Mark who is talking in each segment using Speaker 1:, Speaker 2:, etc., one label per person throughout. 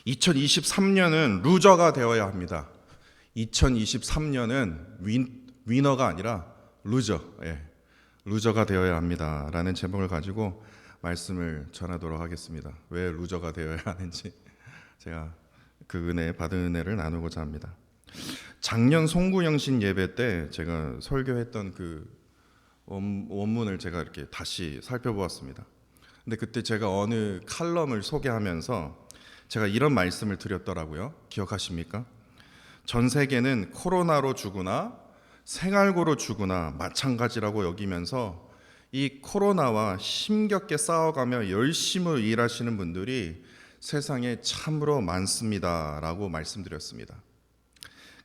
Speaker 1: 2023년은 루저가 되어야 합니다. 2023년은 위너가 아니라 루저, 루저가 되어야 합니다. 라는 제목을 가지고 말씀을 전하도록 하겠습니다. 왜 루저가 되어야 하는지 제가 그 받은 은혜를 나누고자 합니다. 작년 송구영신 예배 때 제가 설교했던 그 원문을 제가 이렇게 다시 살펴보았습니다. 근데 그때 제가 어느 칼럼을 소개하면서 제가 이런 말씀을 드렸더라고요. 기억하십니까? 전 세계는 코로나로 죽으나 생활고로 죽으나 마찬가지라고 여기면서 이 코로나와 힘겹게 싸워가며 열심히 일하시는 분들이 세상에 참으로 많습니다라고 말씀드렸습니다.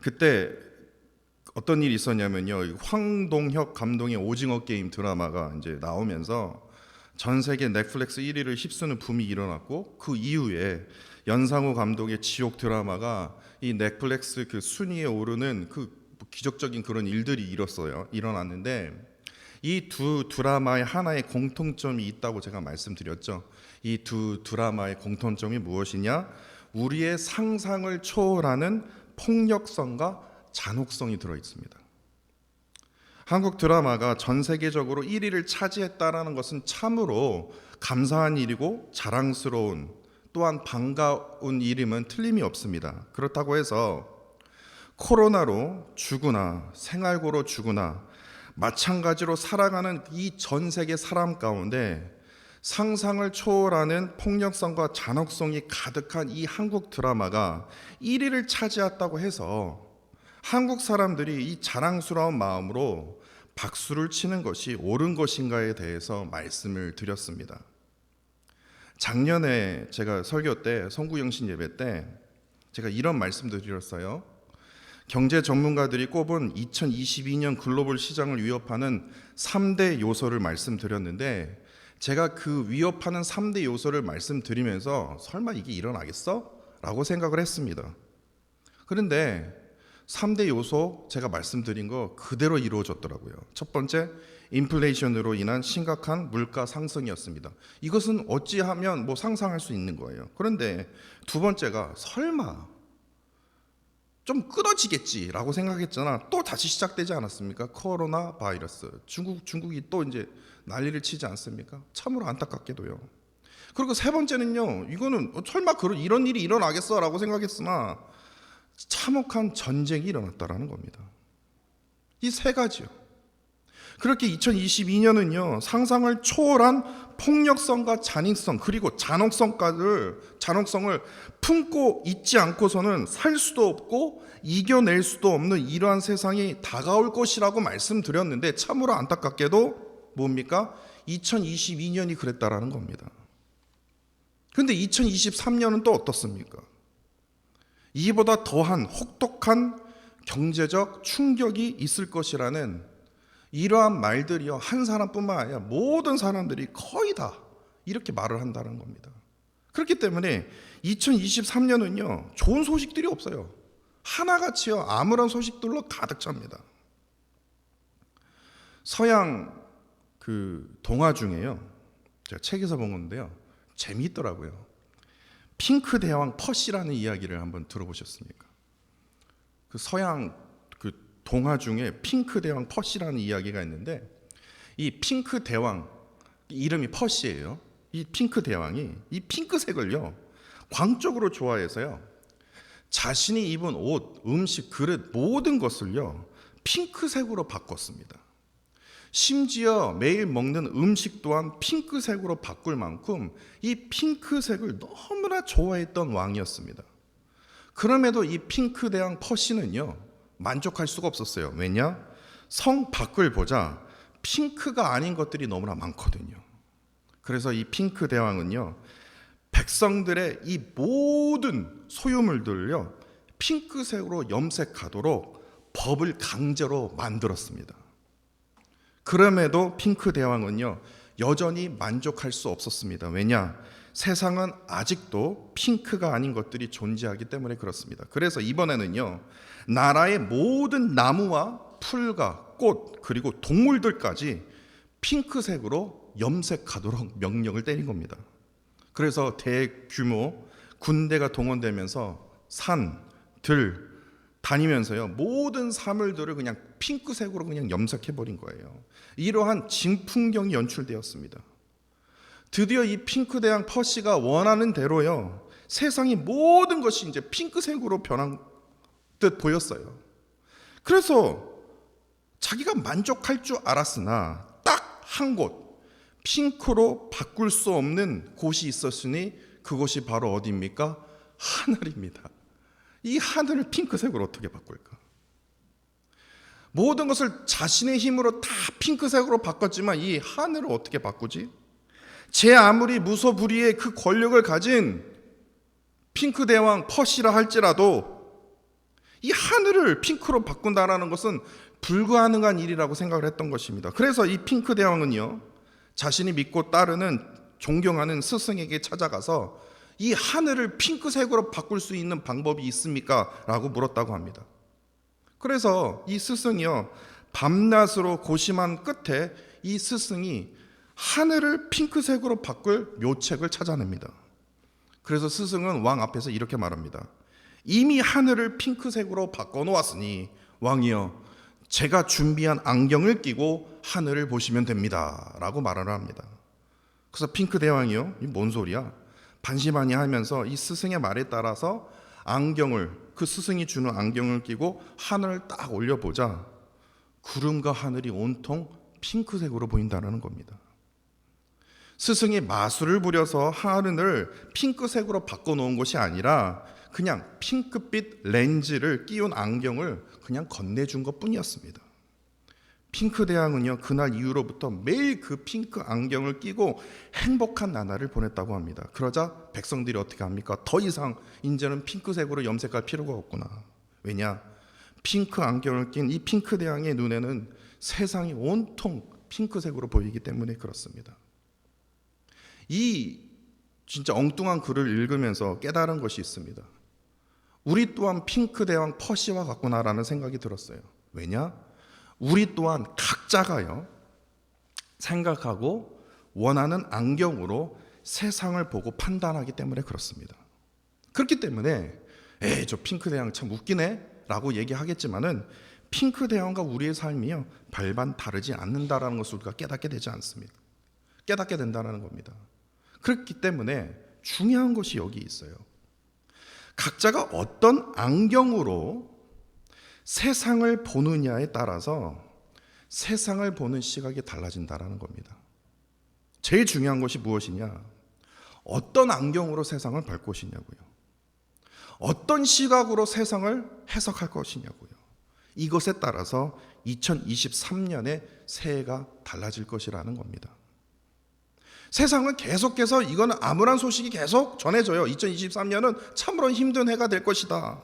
Speaker 1: 그때 어떤 일이 있었냐면요, 황동혁 감독의 오징어 게임 드라마가 이제 나오면서 전 세계 넷플릭스 1위를 휩쓰는 붐이 일어났고, 그 이후에 연상호 감독의 지옥 드라마가 이 넷플릭스 그 순위에 오르는 그 기적적인 그런 일들이 일어났는데, 이 두 드라마의 하나의 공통점이 있다고 제가 말씀드렸죠. 이 두 드라마의 공통점이 무엇이냐? 우리의 상상을 초월하는 폭력성과 잔혹성이 들어 있습니다. 한국 드라마가 전 세계적으로 1위를 차지했다는 것은 참으로 감사한 일이고 자랑스러운, 또한 반가운 일임은 틀림이 없습니다. 그렇다고 해서 코로나로 죽으나 생활고로 죽으나 마찬가지로 살아가는 이 전 세계 사람 가운데 상상을 초월하는 폭력성과 잔혹성이 가득한 이 한국 드라마가 1위를 차지했다고 해서 한국 사람들이 이 자랑스러운 마음으로 박수를 치는 것이 옳은 것인가에 대해서 말씀을 드렸습니다. 작년에 제가 설교 때, 송구영신 예배 때 제가 이런 말씀도 드렸어요. 경제 전문가들이 꼽은 2022년 글로벌 시장을 위협하는 3대 요소를 말씀드렸는데, 제가 그 위협하는 3대 요소를 말씀드리면서 설마 이게 일어나겠어? 라고 생각을 했습니다. 그런데 3대 요소 제가 말씀드린 거 그대로 이루어졌더라고요. 첫 번째, 인플레이션으로 인한 심각한 물가 상승이었습니다. 이것은 어찌하면 상상할 수 있는 거예요. 그런데 두 번째가 설마 좀 끊어지겠지라고 생각했잖아. 또 다시 시작되지 않았습니까? 코로나 바이러스. 중국이 또 이제 난리를 치지 않습니까? 참으로 안타깝게도요. 그리고 세 번째는요, 이거는 설마 이런 일이 일어나겠어라고 생각했으나 참혹한 전쟁이 일어났다라는 겁니다. 이 세 가지요. 그렇게 2022년은요, 상상을 초월한 폭력성과 잔인성, 그리고 잔혹성을 품고 있지 않고서는 살 수도 없고 이겨낼 수도 없는 이러한 세상이 다가올 것이라고 말씀드렸는데, 참으로 안타깝게도 뭡니까? 2022년이 그랬다라는 겁니다. 그런데 2023년은 또 어떻습니까? 이보다 더한 혹독한 경제적 충격이 있을 것이라는 이러한 말들이요, 한 사람뿐만 아니라 모든 사람들이 거의 다 이렇게 말을 한다는 겁니다. 그렇기 때문에 2023년은요, 좋은 소식들이 없어요. 하나같이요, 아무런 소식들로 가득 찹니다. 서양 그 동화 중에요, 제가 책에서 본 건데요, 재미있더라고요. 핑크 대왕 퍼시라는 이야기를 한번 들어보셨습니까? 그 서양 그 동화 중에 핑크 대왕 퍼시라는 이야기가 있는데, 이 핑크 대왕, 이름이 퍼시예요. 이 핑크 대왕이 이 핑크색을요, 광적으로 좋아해서요, 자신이 입은 옷, 음식, 그릇 모든 것을요 핑크색으로 바꿨습니다. 심지어 매일 먹는 음식 또한 핑크색으로 바꿀 만큼 이 핑크색을 너무나 좋아했던 왕이었습니다. 그럼에도 이 핑크 대왕 퍼시는요, 만족할 수가 없었어요. 왜냐? 성 밖을 보자 핑크가 아닌 것들이 너무나 많거든요. 그래서 이 핑크 대왕은요, 백성들의 이 모든 소유물들을요 핑크색으로 염색하도록 법을 강제로 만들었습니다. 그럼에도 핑크 대왕은요, 여전히 만족할 수 없었습니다. 왜냐? 세상은 아직도 핑크가 아닌 것들이 존재하기 때문에 그렇습니다. 그래서 이번에는요, 나라의 모든 나무와 풀과 꽃, 그리고 동물들까지 핑크색으로 염색하도록 명령을 때린 겁니다. 그래서 대규모 군대가 동원되면서 산, 들 다니면서요, 모든 사물들을 그냥 핑크색으로 그냥 염색해버린 거예요. 이러한 진풍경이 연출되었습니다. 드디어 이 핑크대왕 퍼시가 원하는 대로요, 세상의 모든 것이 이제 핑크색으로 변한 듯 보였어요. 그래서 자기가 만족할 줄 알았으나 딱 한 곳, 핑크로 바꿀 수 없는 곳이 있었으니 그곳이 바로 어디입니까? 하늘입니다. 이 하늘을 핑크색으로 어떻게 바꿀까? 모든 것을 자신의 힘으로 다 핑크색으로 바꿨지만 이 하늘을 어떻게 바꾸지? 제 아무리 무소불위의 그 권력을 가진 핑크 대왕 퍼시라 할지라도 이 하늘을 핑크로 바꾼다라는 것은 불가능한 일이라고 생각을 했던 것입니다. 그래서 이 핑크 대왕은요, 자신이 믿고 따르는 존경하는 스승에게 찾아가서 이 하늘을 핑크색으로 바꿀 수 있는 방법이 있습니까? 라고 물었다고 합니다. 그래서 이 스승이요, 밤낮으로 고심한 끝에 이 스승이 하늘을 핑크색으로 바꿀 묘책을 찾아냅니다. 그래서 스승은 왕 앞에서 이렇게 말합니다. 이미 하늘을 핑크색으로 바꿔놓았으니 왕이여, 제가 준비한 안경을 끼고 하늘을 보시면 됩니다 라고 말을 합니다. 그래서 핑크 대왕이요, 이 뭔 소리야? 반신반의하면서 이 스승의 말에 따라서 안경을, 그 스승이 주는 안경을 끼고 하늘을 딱 올려보자 구름과 하늘이 온통 핑크색으로 보인다는 겁니다. 스승이 마술을 부려서 하늘을 핑크색으로 바꿔놓은 것이 아니라 그냥 핑크빛 렌즈를 끼운 안경을 그냥 건네준 것뿐이었습니다. 핑크 대왕은요, 그날 이후로부터 매일 그 핑크 안경을 끼고 행복한 나날을 보냈다고 합니다. 그러자 백성들이 어떻게 합니까? 더 이상 이제는 핑크색으로 염색할 필요가 없구나. 왜냐? 핑크 안경을 낀 이 핑크 대왕의 눈에는 세상이 온통 핑크색으로 보이기 때문에 그렇습니다. 이 진짜 엉뚱한 글을 읽으면서 깨달은 것이 있습니다. 우리 또한 핑크 대왕 퍼시와 같구나라는 생각이 들었어요. 왜냐? 우리 또한 각자가요, 생각하고 원하는 안경으로 세상을 보고 판단하기 때문에 그렇습니다. 그렇기 때문에 저 핑크 대왕 참 웃기네 라고 얘기하겠지만은 핑크 대왕과 우리의 삶이요, 별반 다르지 않는다라는 것을 우리가 깨닫게 되지 않습니다. 깨닫게 된다는 겁니다. 그렇기 때문에 중요한 것이 여기 있어요. 각자가 어떤 안경으로 세상을 보느냐에 따라서 세상을 보는 시각이 달라진다는 겁니다. 제일 중요한 것이 무엇이냐? 어떤 안경으로 세상을 볼 것이냐고요. 어떤 시각으로 세상을 해석할 것이냐고요. 이것에 따라서 2023년의 새해가 달라질 것이라는 겁니다. 세상은 계속해서 이거는 암울한 소식이 계속 전해져요. 2023년은 참으로 힘든 해가 될 것이다.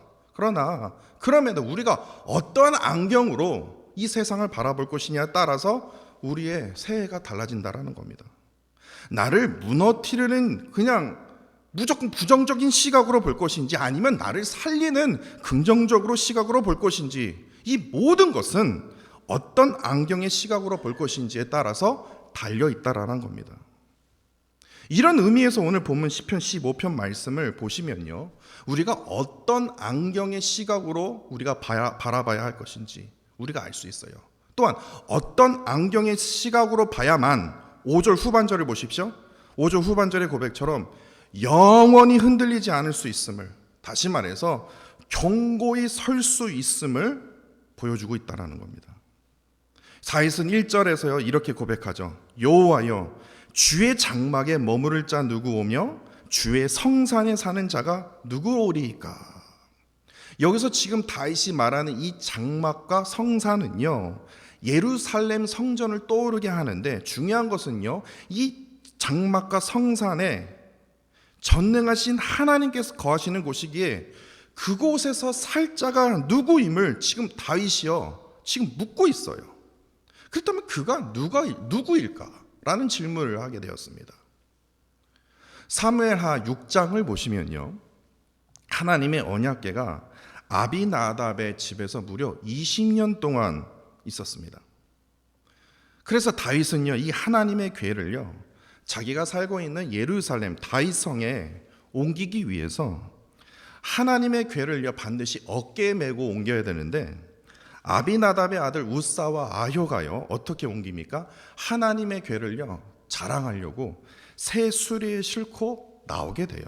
Speaker 1: 그러면 우리가 어떠한 안경으로 이 세상을 바라볼 것이냐에 따라서 우리의 새해가 달라진다라는 겁니다. 나를 무너뜨리는 그냥 무조건 부정적인 시각으로 볼 것인지 아니면 나를 살리는 긍정적으로 시각으로 볼 것인지, 이 모든 것은 어떤 안경의 시각으로 볼 것인지에 따라서 달려있다라는 겁니다. 이런 의미에서 오늘 본문 시편 15편 말씀을 보시면요, 우리가 어떤 안경의 시각으로 우리가 바라봐야 할 것인지 우리가 알 수 있어요. 또한 어떤 안경의 시각으로 봐야만 5절 후반절을 보십시오. 5절 후반절의 고백처럼 영원히 흔들리지 않을 수 있음을, 다시 말해서 견고히 설 수 있음을 보여주고 있다는 겁니다. 사이슨 1절에서요 이렇게 고백하죠. 여호와여, 주의 장막에 머무를 자 누구 오며 주의 성산에 사는 자가 누구 오리이까? 여기서 지금 다윗이 말하는 이 장막과 성산은요, 예루살렘 성전을 떠오르게 하는데, 중요한 것은요, 이 장막과 성산에 전능하신 하나님께서 거하시는 곳이기에 그곳에서 살 자가 누구임을 지금 다윗이요 지금 묻고 있어요. 그렇다면 그가 누구일까? 라는 질문을 하게 되었습니다. 사무엘하 6장을 보시면요, 하나님의 언약궤가 아비나답의 집에서 무려 20년 동안 있었습니다. 그래서 다윗은요 이 하나님의 궤를요 자기가 살고 있는 예루살렘 다윗성에 옮기기 위해서 하나님의 궤를요 반드시 어깨에 메고 옮겨야 되는데, 아비나답의 아들 우사와 아효가요 어떻게 옮깁니까? 하나님의 궤를요 자랑하려고 새 수레에 싣고 나오게 돼요.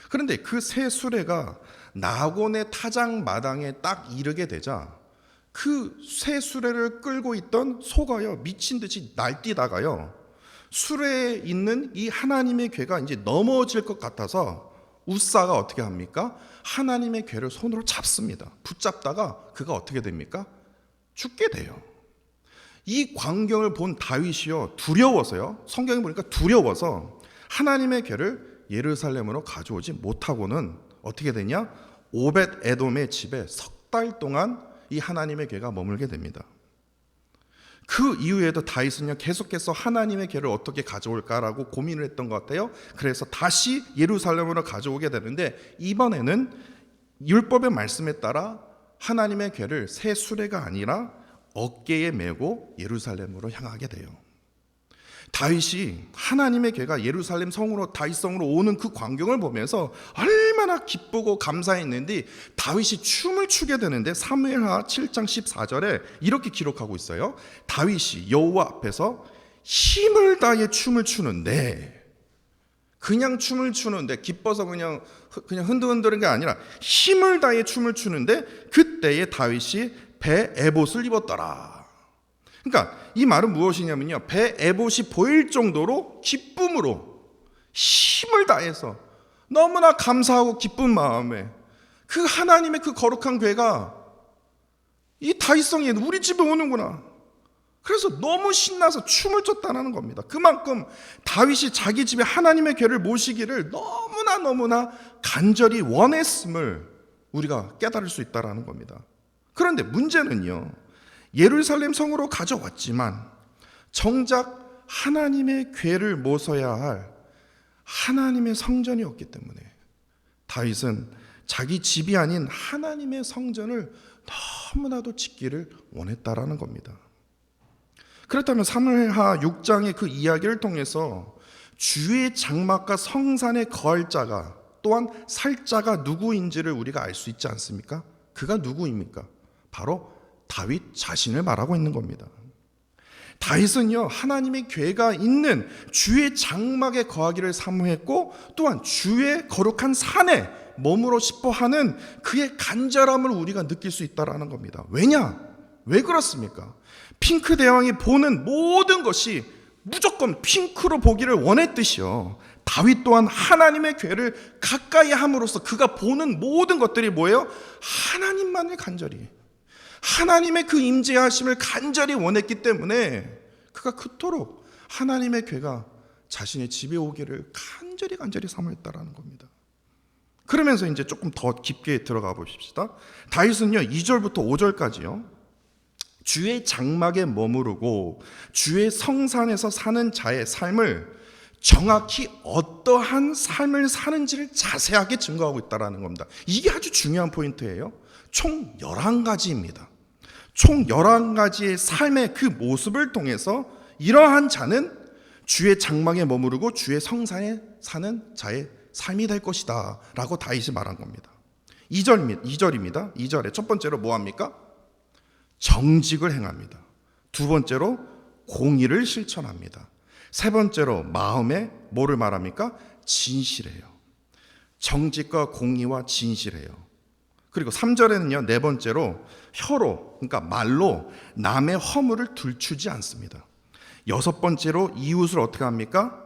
Speaker 1: 그런데 그 새 수레가 나곤의 타작 마당에 딱 이르게 되자 그 새 수레를 끌고 있던 소가요 미친 듯이 날뛰다가요 수레에 있는 이 하나님의 궤가 이제 넘어질 것 같아서 우사가 어떻게 합니까? 하나님의 궤를 손으로 잡습니다. 붙잡다가 그가 어떻게 됩니까? 죽게 돼요. 이 광경을 본 다윗이요 두려워서요, 성경에 보니까 두려워서 하나님의 궤를 예루살렘으로 가져오지 못하고는 어떻게 되냐? 오벳 에돔의 집에 석 달 동안 이 하나님의 궤가 머물게 됩니다. 그 이후에도 다윗은요 계속해서 하나님의 궤를 어떻게 가져올까라고 고민을 했던 것 같아요. 그래서 다시 예루살렘으로 가져오게 되는데, 이번에는 율법의 말씀에 따라 하나님의 궤를 새 수레가 아니라 어깨에 메고 예루살렘으로 향하게 돼요. 다윗이 하나님의 궤가 예루살렘 성으로, 다윗 성으로 오는 그 광경을 보면서 얼마나 기쁘고 감사했는지 다윗이 춤을 추게 되는데, 사무엘하 7장 14절에 이렇게 기록하고 있어요. 다윗이 여호와 앞에서 힘을 다해 춤을 추는데, 그냥 춤을 추는데 기뻐서 그냥 흔들흔드는 게 아니라 힘을 다해 춤을 추는데, 그때에 다윗이 배 에봇을 입었더라. 그러니까 이 말은 무엇이냐면요, 배 에봇이 보일 정도로 기쁨으로 힘을 다해서 너무나 감사하고 기쁜 마음에 그 하나님의 그 거룩한 궤가 이 다윗성에 우리 집에 오는구나, 그래서 너무 신나서 춤을 췄다는 겁니다. 그만큼 다윗이 자기 집에 하나님의 궤를 모시기를 너무나 간절히 원했음을 우리가 깨달을 수 있다는 겁니다. 그런데 문제는요, 예루살렘 성으로 가져왔지만 정작 하나님의 궤를 모셔야 할 하나님의 성전이 없기 때문에 다윗은 자기 집이 아닌 하나님의 성전을 너무나도 짓기를 원했다라는 겁니다. 그렇다면 사무엘하 6장의 그 이야기를 통해서 주의 장막과 성산에 거할 자가, 또한 살 자가 누구인지를 우리가 알 수 있지 않습니까? 그가 누구입니까? 바로 다윗 자신을 말하고 있는 겁니다. 다윗은요 하나님의 궤가 있는 주의 장막에 거하기를 사모했고, 또한 주의 거룩한 산에 머무르고 싶어 하는 그의 간절함을 우리가 느낄 수 있다는 겁니다. 왜냐? 왜 그렇습니까? 핑크 대왕이 보는 모든 것이 무조건 핑크로 보기를 원했듯이요, 다윗 또한 하나님의 궤를 가까이 함으로써 그가 보는 모든 것들이 뭐예요? 하나님만을 간절히, 하나님의 그 임재하심을 간절히 원했기 때문에 그가 그토록 하나님의 궤가 자신의 집에 오기를 간절히 사모했다라는 겁니다. 그러면서 이제 조금 더 깊게 들어가 보십시다. 다윗은요 2절부터 5절까지요 주의 장막에 머무르고 주의 성산에서 사는 자의 삶을, 정확히 어떠한 삶을 사는지를 자세하게 증거하고 있다는 겁니다. 이게 아주 중요한 포인트예요. 총 11가지입니다. 총 11가지의 삶의 그 모습을 통해서 이러한 자는 주의 장막에 머무르고 주의 성산에 사는 자의 삶이 될 것이다 라고 다윗이 말한 겁니다. 2절입니다. 2절에 첫 번째로 뭐 합니까? 정직을 행합니다. 두 번째로 공의를 실천합니다. 세 번째로 마음에 뭐를 말합니까? 진실해요. 정직과 공의와 진실해요. 그리고 3절에는요 네 번째로 혀로, 그러니까 말로 남의 허물을 들추지 않습니다. 여섯 번째로 이웃을 어떻게 합니까?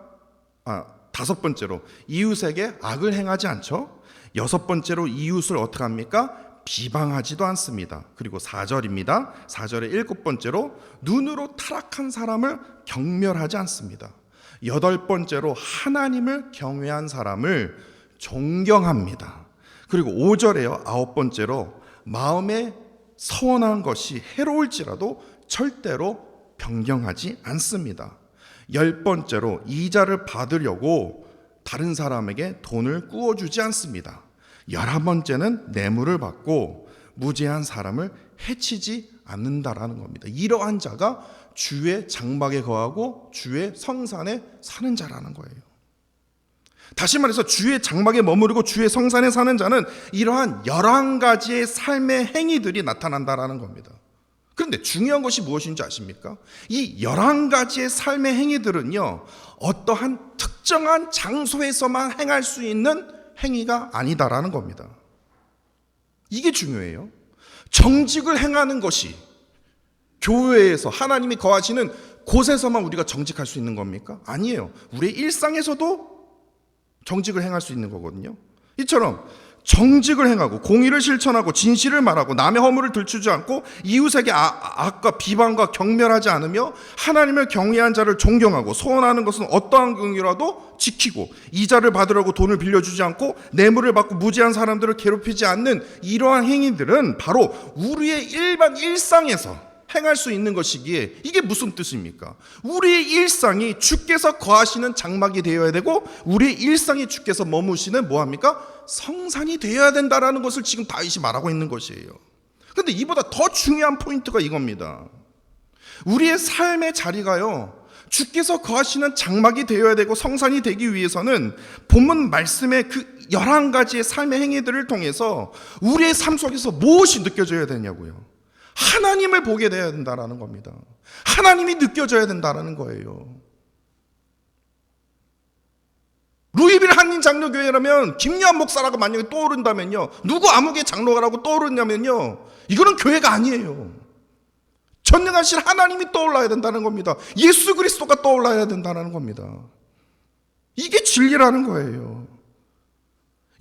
Speaker 1: 다섯 번째로 이웃에게 악을 행하지 않죠. 여섯 번째로 이웃을 어떻게 합니까? 비방하지도 않습니다. 그리고 4절입니다. 4절에 일곱 번째로 눈으로 타락한 사람을 경멸하지 않습니다. 여덟 번째로 하나님을 경외한 사람을 존경합니다. 그리고 5절에요 아홉 번째로 마음에 서원한 것이 해로울지라도 절대로 변경하지 않습니다. 열 번째로 이자를 받으려고 다른 사람에게 돈을 꾸어주지 않습니다. 11번째는 뇌물을 받고 무죄한 사람을 해치지 않는다라는 겁니다. 이러한 자가 주의 장막에 거하고 주의 성산에 사는 자라는 거예요. 다시 말해서 주의 장막에 머무르고 주의 성산에 사는 자는 이러한 11가지의 삶의 행위들이 나타난다라는 겁니다. 그런데 중요한 것이 무엇인지 아십니까? 이 11가지의 삶의 행위들은요, 어떠한 특정한 장소에서만 행할 수 있는 행위가 아니다라는 겁니다. 이게 중요해요. 정직을 행하는 것이 교회에서 하나님이 거하시는 곳에서만 우리가 정직할 수 있는 겁니까? 아니에요. 우리의 일상에서도 정직을 행할 수 있는 거거든요. 이처럼 정직을 행하고 공의를 실천하고 진실을 말하고 남의 허물을 들추지 않고 이웃에게 악과 비방과 경멸하지 않으며 하나님을 경외한 자를 존경하고 소원하는 것은 어떠한 경우라도 지키고 이자를 받으려고 돈을 빌려주지 않고 뇌물을 받고 무지한 사람들을 괴롭히지 않는 이러한 행위들은 바로 우리의 일반 일상에서 행할 수 있는 것이기에 이게 무슨 뜻입니까? 우리의 일상이 주께서 거하시는 장막이 되어야 되고 우리의 일상이 주께서 머무시는 뭐합니까? 성산이 되어야 된다라는 것을 지금 다윗이 말하고 있는 것이에요. 그런데 이보다 더 중요한 포인트가 이겁니다. 우리의 삶의 자리가요, 주께서 거하시는 장막이 되어야 되고 성산이 되기 위해서는 본문 말씀의 그 11가지의 삶의 행위들을 통해서 우리의 삶 속에서 무엇이 느껴져야 되냐고요. 하나님을 보게 돼야 된다는 겁니다. 하나님이 느껴져야 된다는 거예요. 루이빌 한인 장로교회라면 김여한 목사라고 만약에 떠오른다면요, 누구 아무개 장로가라고 떠오르냐면요, 이거는 교회가 아니에요. 전능하신 하나님이 떠올라야 된다는 겁니다. 예수 그리스도가 떠올라야 된다는 겁니다. 이게 진리라는 거예요.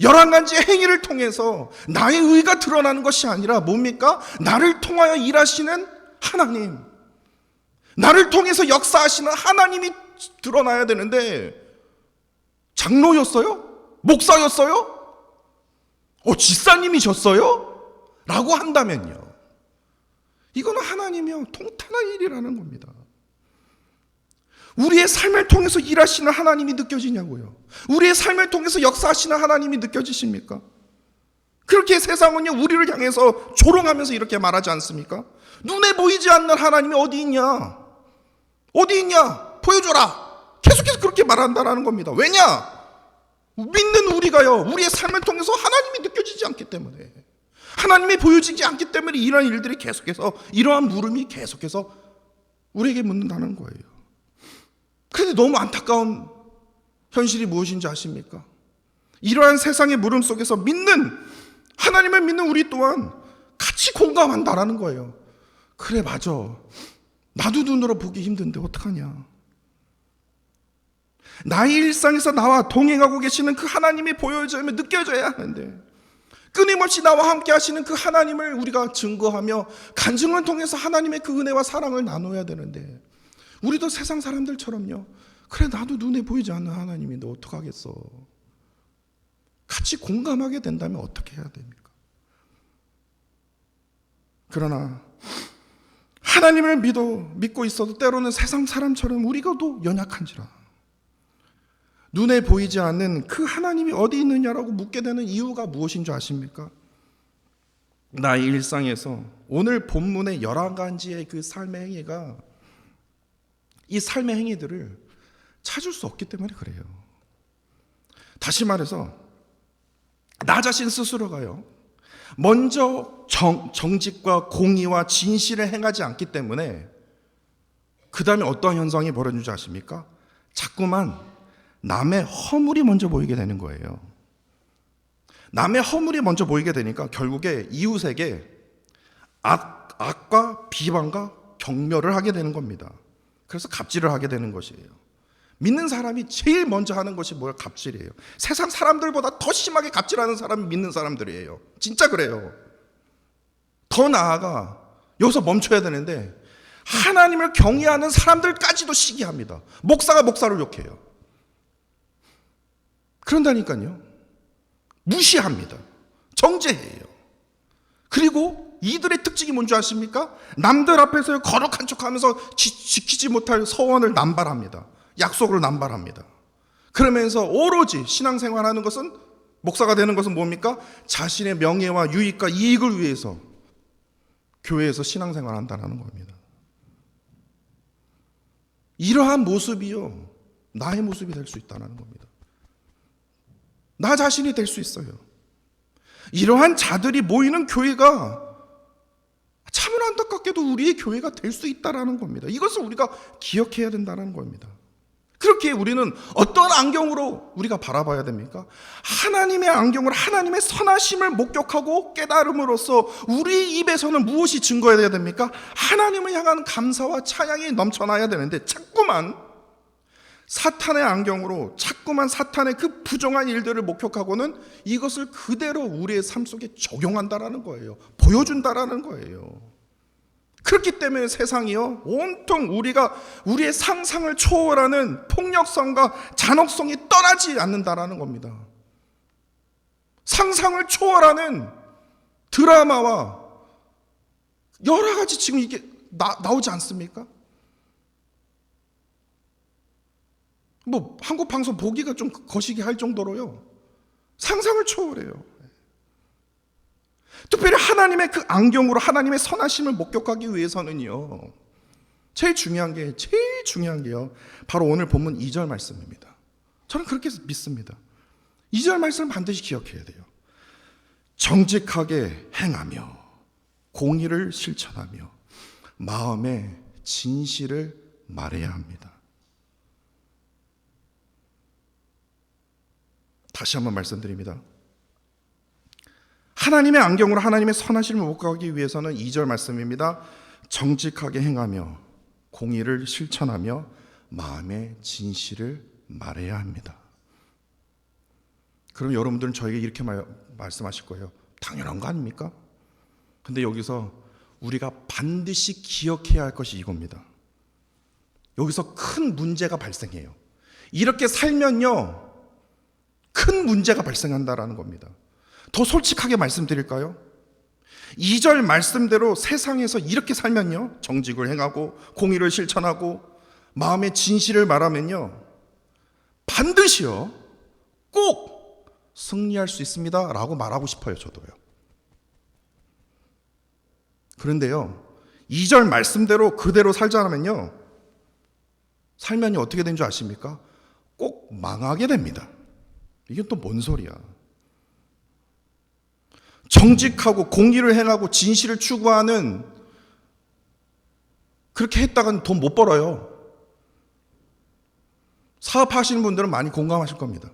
Speaker 1: 11가지의 행위를 통해서 나의 의가 드러나는 것이 아니라 뭡니까? 나를 통하여 일하시는 하나님, 나를 통해서 역사하시는 하나님이 드러나야 되는데, 장로였어요? 목사였어요? 지사님이셨어요? 라고 한다면요, 이거는 하나님이요 통탄한 일이라는 겁니다. 우리의 삶을 통해서 일하시는 하나님이 느껴지냐고요. 우리의 삶을 통해서 역사하시는 하나님이 느껴지십니까? 그렇게 세상은요, 우리를 향해서 조롱하면서 이렇게 말하지 않습니까? 눈에 보이지 않는 하나님이 어디 있냐? 어디 있냐? 보여줘라. 계속해서 그렇게 말한다는 겁니다. 왜냐? 믿는 우리가요, 우리의 삶을 통해서 하나님이 느껴지지 않기 때문에, 하나님이 보여지지 않기 때문에 이러한 일들이 계속해서, 이러한 물음이 계속해서 우리에게 묻는다는 거예요. 그런데 너무 안타까운 현실이 무엇인지 아십니까? 이러한 세상의 물음 속에서 하나님을 믿는 우리 또한 같이 공감한다라는 거예요. 그래, 맞아. 나도 눈으로 보기 힘든데 어떡하냐. 나의 일상에서 나와 동행하고 계시는 그 하나님이 보여져야 느껴져야 하는데, 끊임없이 나와 함께 하시는 그 하나님을 우리가 증거하며 간증을 통해서 하나님의 그 은혜와 사랑을 나눠야 되는데, 우리도 세상 사람들처럼요, 그래 나도 눈에 보이지 않는 하나님인데 어떡하겠어. 같이 공감하게 된다면 어떻게 해야 됩니까? 그러나 하나님을 믿고 있어도 때로는 세상 사람처럼 우리가도 연약한지라 눈에 보이지 않는 그 하나님이 어디 있느냐라고 묻게 되는 이유가 무엇인 줄 아십니까? 나의 일상에서 오늘 본문의 11가지의 그 삶의 행위가, 이 삶의 행위들을 찾을 수 없기 때문에 그래요. 다시 말해서 나 자신 스스로가요, 먼저 정직과 공의와 진실을 행하지 않기 때문에 그 다음에 어떠한 현상이 벌어지는지 아십니까? 자꾸만 남의 허물이 먼저 보이게 되는 거예요. 남의 허물이 먼저 보이게 되니까 결국에 이웃에게 악과 비방과 경멸을 하게 되는 겁니다. 그래서 갑질을 하게 되는 것이에요. 믿는 사람이 제일 먼저 하는 것이 뭐야? 갑질이에요. 세상 사람들보다 더 심하게 갑질하는 사람이 믿는 사람들이에요. 진짜 그래요. 더 나아가 여기서 멈춰야 되는데, 하나님을 경외하는 사람들까지도 시기합니다. 목사가 목사를 욕해요. 그런다니까요. 무시합니다. 정죄해요. 그리고 이들의 특징이 뭔지 아십니까? 남들 앞에서 거룩한 척하면서 지키지 못할 서원을 남발합니다. 약속을 남발합니다. 그러면서 오로지 신앙생활하는 것은, 목사가 되는 것은 뭡니까? 자신의 명예와 유익과 이익을 위해서 교회에서 신앙생활한다는 겁니다. 이러한 모습이요, 나의 모습이 될 수 있다는 겁니다. 나 자신이 될 수 있어요. 이러한 자들이 모이는 교회가 참으로 안타깝게도 우리의 교회가 될 수 있다는 겁니다. 이것을 우리가 기억해야 된다는 겁니다. 그렇게 우리는 어떤 안경으로 우리가 바라봐야 됩니까? 하나님의 안경으로 하나님의 선하심을 목격하고 깨달음으로써 우리 입에서는 무엇이 증거해야 됩니까? 하나님을 향한 감사와 찬양이 넘쳐나야 되는데 자꾸만 사탄의 안경으로 자꾸만 사탄의 그 부정한 일들을 목격하고는 이것을 그대로 우리의 삶 속에 적용한다라는 거예요. 보여준다라는 거예요. 그렇기 때문에 세상이요, 온통 우리의 상상을 초월하는 폭력성과 잔혹성이 떠나지 않는다라는 겁니다. 상상을 초월하는 드라마와 여러 가지 지금 이게 나오지 않습니까? 뭐 한국 방송 보기가 좀 거시기 할 정도로요, 상상을 초월해요. 특별히 하나님의 그 안경으로 하나님의 선하심을 목격하기 위해서는요, 제일 중요한 게요, 바로 오늘 본문 2절 말씀입니다. 저는 그렇게 믿습니다. 2절 말씀을 반드시 기억해야 돼요. 정직하게 행하며 공의를 실천하며 마음의 진실을 말해야 합니다. 다시 한번 말씀드립니다. 하나님의 안경으로 하나님의 선하심을 목격하기 위해서는 2절 말씀입니다. 정직하게 행하며 공의를 실천하며 마음의 진실을 말해야 합니다. 그럼 여러분들은 저에게 이렇게 말씀하실 거예요. 당연한 거 아닙니까? 근데 여기서 우리가 반드시 기억해야 할 것이 이겁니다. 여기서 큰 문제가 발생해요. 이렇게 살면요, 큰 문제가 발생한다라는 겁니다. 더 솔직하게 말씀드릴까요? 2절 말씀대로 세상에서 이렇게 살면요, 정직을 행하고 공의를 실천하고 마음의 진실을 말하면요, 반드시요 꼭 승리할 수 있습니다 라고 말하고 싶어요. 저도요. 그런데요, 2절 말씀대로 그대로 살자면요, 살면요 어떻게 된 줄 아십니까? 꼭 망하게 됩니다. 이게 또 뭔 소리야? 정직하고 공의를 행하고 진실을 추구하는, 그렇게 했다가는 돈 못 벌어요. 사업하시는 분들은 많이 공감하실 겁니다.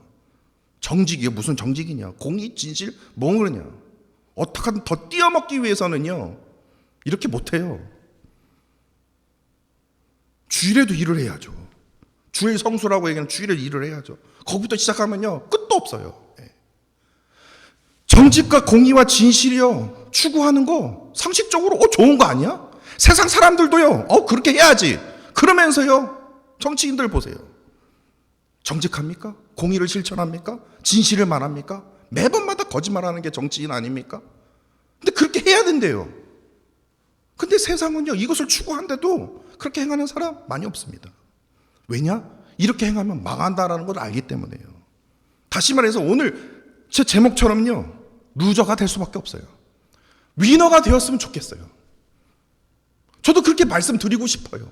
Speaker 1: 정직이 무슨 정직이냐? 공의, 진실, 뭐 그러냐? 어떻게 하든 더 띄어먹기 위해서는요, 이렇게 못해요. 주일에도 일을 해야죠. 주일 성수라고 얘기하는 주일에 일을 해야죠. 거기부터 시작하면요, 끝도 없어요. 정직과 공의와 진실이요 추구하는 거 상식적으로 좋은 거 아니야? 세상 사람들도요 그렇게 해야지 그러면서요, 정치인들 보세요. 정직합니까? 공의를 실천합니까? 진실을 말합니까? 매번마다 거짓말하는 게 정치인 아닙니까? 근데 그렇게 해야 된대요. 근데 세상은요, 이것을 추구하는데도 그렇게 행하는 사람 많이 없습니다. 왜냐? 이렇게 행하면 망한다라는 걸 알기 때문에요. 다시 말해서 오늘 제 제목처럼요, 루저가 될 수밖에 없어요. 위너가 되었으면 좋겠어요. 저도 그렇게 말씀드리고 싶어요.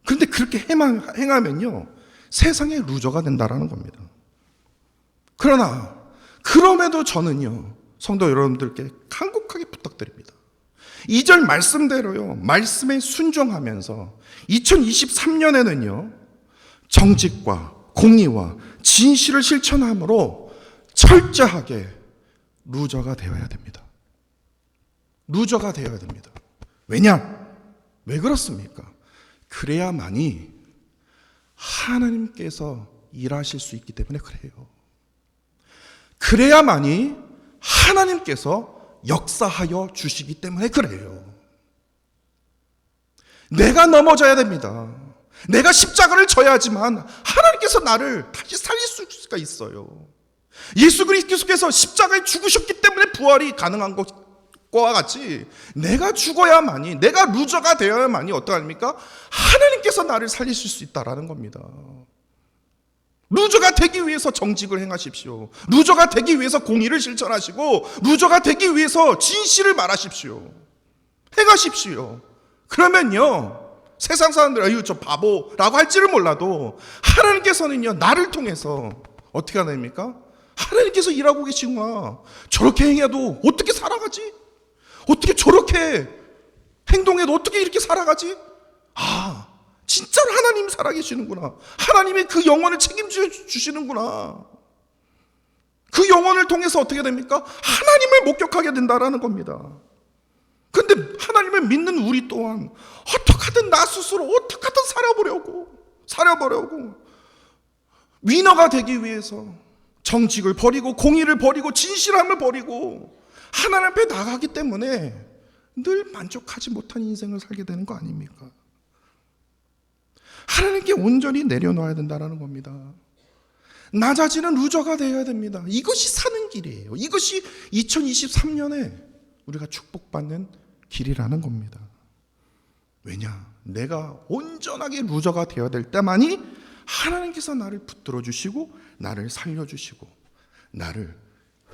Speaker 1: 그런데 그렇게 행하면요, 세상의 루저가 된다라는 겁니다. 그러나 그럼에도 저는요, 성도 여러분들께 간곡하게 부탁드립니다. 2절 말씀대로요, 말씀에 순종하면서 2023년에는요 정직과 공의와 진실을 실천함으로 철저하게 루저가 되어야 됩니다. 루저가 되어야 됩니다. 왜냐? 왜 그렇습니까? 그래야만이 하나님께서 일하실 수 있기 때문에 그래요. 그래야만이 하나님께서 역사하여 주시기 때문에 그래요. 내가 넘어져야 됩니다. 내가 십자가를 져야지만 하나님께서 나를 다시 살릴 수가 있어요. 예수 그리스도께서 십자가에 죽으셨기 때문에 부활이 가능한 것과 같이 내가 죽어야만이, 내가 루저가 되어야만이 어떠합니까? 하나님께서 나를 살리실 수 있다라는 겁니다. 루저가 되기 위해서 정직을 행하십시오. 루저가 되기 위해서 공의를 실천하시고, 루저가 되기 위해서 진실을 말하십시오. 행하십시오. 그러면요, 세상 사람들 아유 저 바보라고 할지를 몰라도 하나님께서는요, 나를 통해서 어떻게 하십니까?
Speaker 2: 하나님께서 일하고 계시구나. 저렇게 행해도 어떻게 살아가지? 어떻게 저렇게 행동해도 어떻게 이렇게 살아가지? 아, 진짜로 하나님 살아계시는구나. 하나님이 그 영혼을 책임져 주시는구나. 그 영혼을 통해서 어떻게 됩니까? 하나님을 목격하게 된다라는 겁니다. 근데 하나님을 믿는 우리 또한 어떻게든 나 스스로 어떻게든 살아보려고 위너가 되기 위해서 정직을 버리고 공의를 버리고 진실함을 버리고 하나님 앞에 나가기 때문에 늘 만족하지 못한 인생을 살게 되는 거 아닙니까? 하나님께 온전히 내려놓아야 된다는 겁니다. 나 자신은 루저가 되어야 됩니다. 이것이 사는 길이에요. 이것이 2023년에 우리가 축복받는 길이라는 겁니다. 왜냐? 내가 온전하게 루저가 되어야 될 때만이 하나님께서 나를 붙들어 주시고 나를 살려 주시고 나를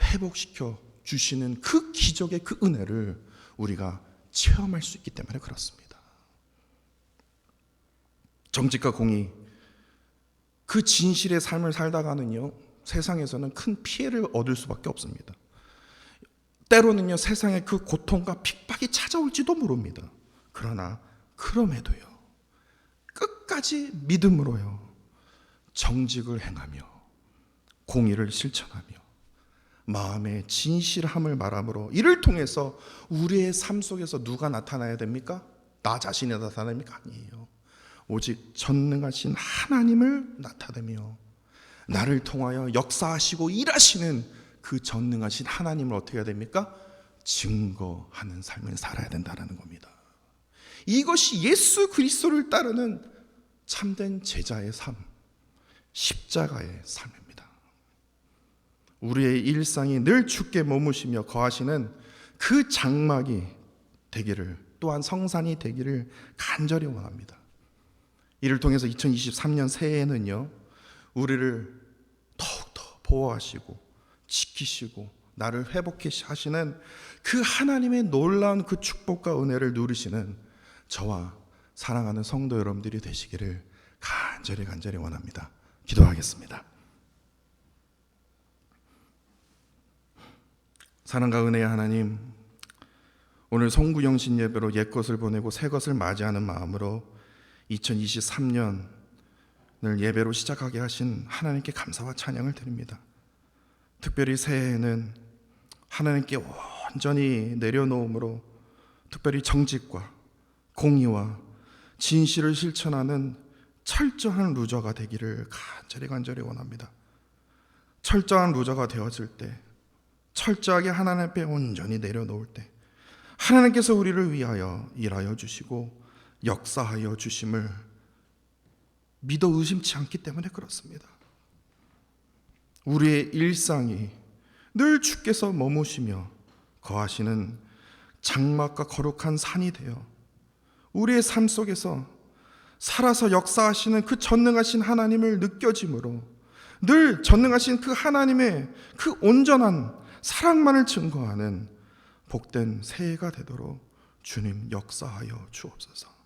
Speaker 2: 회복시켜 주시는 그 기적의 그 은혜를 우리가 체험할 수 있기 때문에 그렇습니다. 정직과 공의, 그 진실의 삶을 살다가는요, 세상에서는 큰 피해를 얻을 수밖에 없습니다. 때로는요, 세상에 그 고통과 핍박이 찾아올지도 모릅니다. 그러나 그럼에도요, 끝까지 믿음으로요, 정직을 행하며 공의를 실천하며 마음의 진실함을 말함으로 이를 통해서 우리의 삶 속에서 누가 나타나야 됩니까? 나 자신이 나타납니까? 아니에요. 오직 전능하신 하나님을 나타내며 나를 통하여 역사하시고 일하시는 그 전능하신 하나님을 어떻게 해야 됩니까? 증거하는 삶을 살아야 된다는 겁니다. 이것이 예수 그리스도를 따르는 참된 제자의 삶, 십자가의 삶입니다. 우리의 일상이 늘 주께 머무시며 거하시는 그 장막이 되기를, 또한 성산이 되기를 간절히 원합니다. 이를 통해서 2023년 새해에는요, 우리를 더욱더 보호하시고 지키시고 나를 회복해 하시는 그 하나님의 놀라운 그 축복과 은혜를 누리시는 저와 사랑하는 성도 여러분들이 되시기를 간절히 원합니다. 기도하겠습니다. 사랑과 은혜의 하나님, 오늘 성구영신 예배로 옛것을 보내고 새것을 맞이하는 마음으로 2023년을 예배로 시작하게 하신 하나님께 감사와 찬양을 드립니다. 특별히 새해에는 하나님께 온전히 내려놓음으로 특별히 정직과 공의와 진실을 실천하는 철저한 루저가 되기를 간절히 원합니다. 철저한 루저가 되어질 때, 철저하게 하나님 앞에 온전히 내려놓을 때 하나님께서 우리를 위하여 일하여 주시고 역사하여 주심을 믿어 의심치 않기 때문에 그렇습니다. 우리의 일상이 늘 주께서 머무시며 거하시는 장막과 거룩한 산이 되어 우리의 삶 속에서 살아서 역사하시는 그 전능하신 하나님을 느껴짐으로 늘 전능하신 그 하나님의 그 온전한 사랑만을 증거하는 복된 새해가 되도록 주님 역사하여 주옵소서.